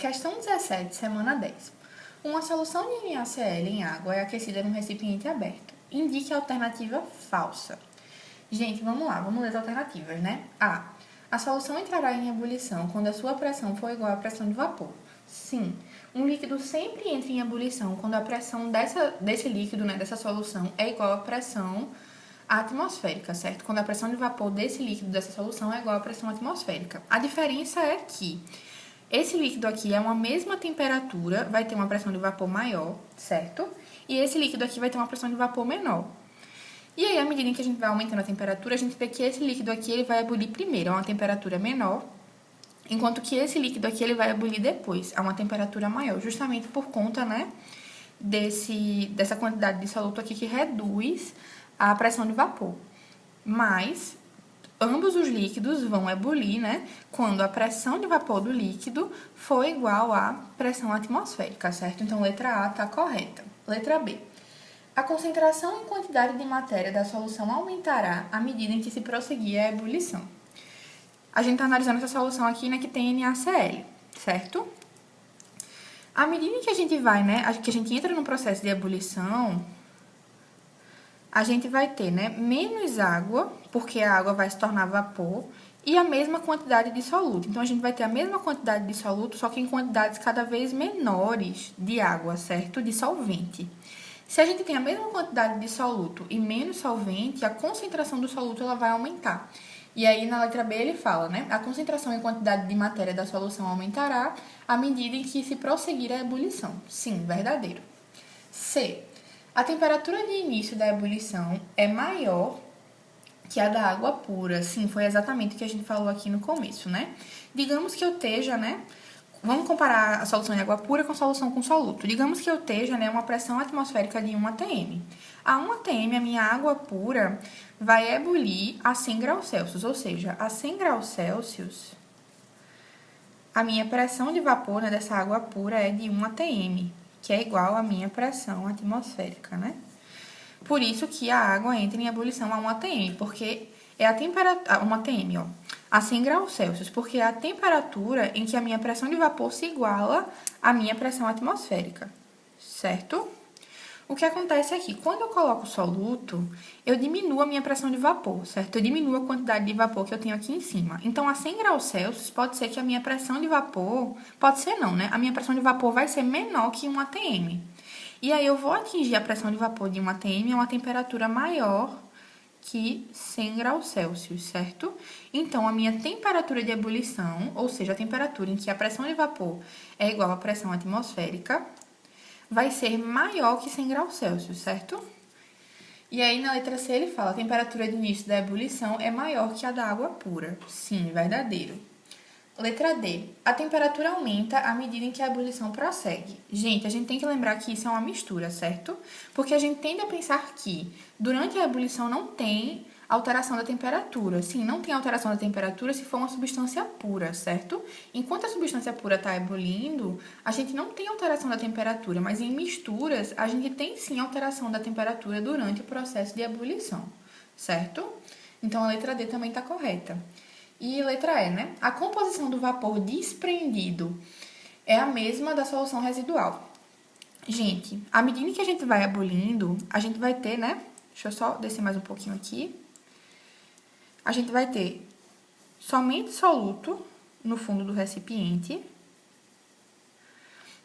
Questão 17, semana 10. Uma solução de NaCl em água é aquecida num recipiente aberto. Indique a alternativa falsa. Gente, vamos lá, vamos ler as alternativas, né? A. A solução entrará em ebulição quando a sua pressão for igual à pressão de vapor. Sim, um líquido sempre entra em ebulição quando a pressão desse líquido, né, dessa solução, é igual à pressão atmosférica, certo? Quando a pressão de vapor desse líquido, dessa solução, é igual à pressão atmosférica. A diferença é que esse líquido aqui é uma mesma temperatura, vai ter uma pressão de vapor maior, certo? E esse líquido aqui vai ter uma pressão de vapor menor. E aí, à medida em que a gente vai aumentando a temperatura, a gente vê que esse líquido aqui ele vai ebulir primeiro a uma temperatura menor, enquanto que esse líquido aqui ele vai ebulir depois a uma temperatura maior, justamente por conta, né, dessa quantidade de soluto aqui que reduz a pressão de vapor. Mas ambos os líquidos vão ebulir, né, quando a pressão de vapor do líquido for igual à pressão atmosférica, certo? Então, letra A está correta. Letra B. A concentração e quantidade de matéria da solução aumentará à medida em que se prosseguir a ebulição. A gente está analisando essa solução aqui, né, que tem NaCl, certo? À medida em que a gente vai, né, que a gente entra no processo de ebulição, a gente vai ter, né, menos água, porque a água vai se tornar vapor, e a mesma quantidade de soluto. Então, a gente vai ter a mesma quantidade de soluto, só que em quantidades cada vez menores de água, certo? De solvente. Se a gente tem a mesma quantidade de soluto e menos solvente, a concentração do soluto ela vai aumentar. E aí, na letra B, ele fala, né? A concentração e quantidade de matéria da solução aumentará à medida em que se prosseguir a ebulição. Sim, verdadeiro. C. A temperatura de início da ebulição é maior que a da água pura. Sim, foi exatamente o que a gente falou aqui no começo, né? Digamos que eu esteja, né? Vamos comparar a solução de água pura com a solução com soluto. Digamos que eu esteja, né, uma pressão atmosférica de 1 atm. A 1 atm, a minha água pura vai ebulir a 100 graus Celsius, ou seja, a 100 graus Celsius, a minha pressão de vapor, né, dessa água pura é de 1 atm, que é igual à minha pressão atmosférica, né? Por isso que a água entra em ebulição a 1 atm, porque é a temperatura... 1 atm, ó. A 100 graus Celsius, porque é a temperatura em que a minha pressão de vapor se iguala à minha pressão atmosférica, certo? O que acontece aqui, quando eu coloco soluto, eu diminuo a minha pressão de vapor, certo? Eu diminuo a quantidade de vapor que eu tenho aqui em cima. Então, a 100 graus Celsius, pode ser que a minha pressão de vapor... Pode ser não, né? A minha pressão de vapor vai ser menor que 1 atm. E aí, eu vou atingir a pressão de vapor de 1 atm a uma temperatura maior que 100 graus Celsius, certo? Então, a minha temperatura de ebulição, ou seja, a temperatura em que a pressão de vapor é igual à pressão atmosférica, vai ser maior que 100 graus Celsius, certo? E aí, na letra C, ele fala, a temperatura de início da ebulição é maior que a da água pura. Sim, verdadeiro. Letra D. A temperatura aumenta à medida em que a ebulição prossegue. Gente, a gente tem que lembrar que isso é uma mistura, certo? Porque a gente tende a pensar que durante a ebulição não tem alteração da temperatura. Sim, não tem alteração da temperatura se for uma substância pura, certo? Enquanto a substância pura está ebulindo, a gente não tem alteração da temperatura, mas em misturas a gente tem sim alteração da temperatura durante o processo de ebulição, certo? Então a letra D também está correta. E letra E, né? A composição do vapor desprendido é a mesma da solução residual. Gente, à medida que a gente vai ebulindo, a gente vai ter, né? Deixa eu só descer mais um pouquinho aqui. A gente vai ter somente soluto no fundo do recipiente,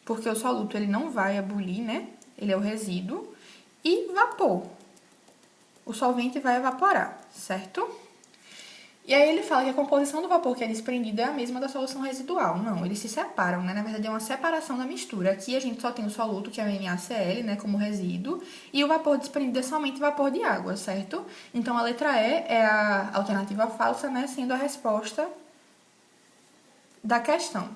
porque o soluto ele não vai ebulir, né? Ele é o resíduo. E vapor. O solvente vai evaporar, certo? E aí ele fala que a composição do vapor que é desprendido é a mesma da solução residual. Não, eles se separam, né? Na verdade, é uma separação da mistura. Aqui a gente só tem o soluto, que é o NaCl, né, como resíduo, e o vapor desprendido é somente vapor de água, certo? Então, a letra E é a alternativa falsa, né, sendo a resposta da questão.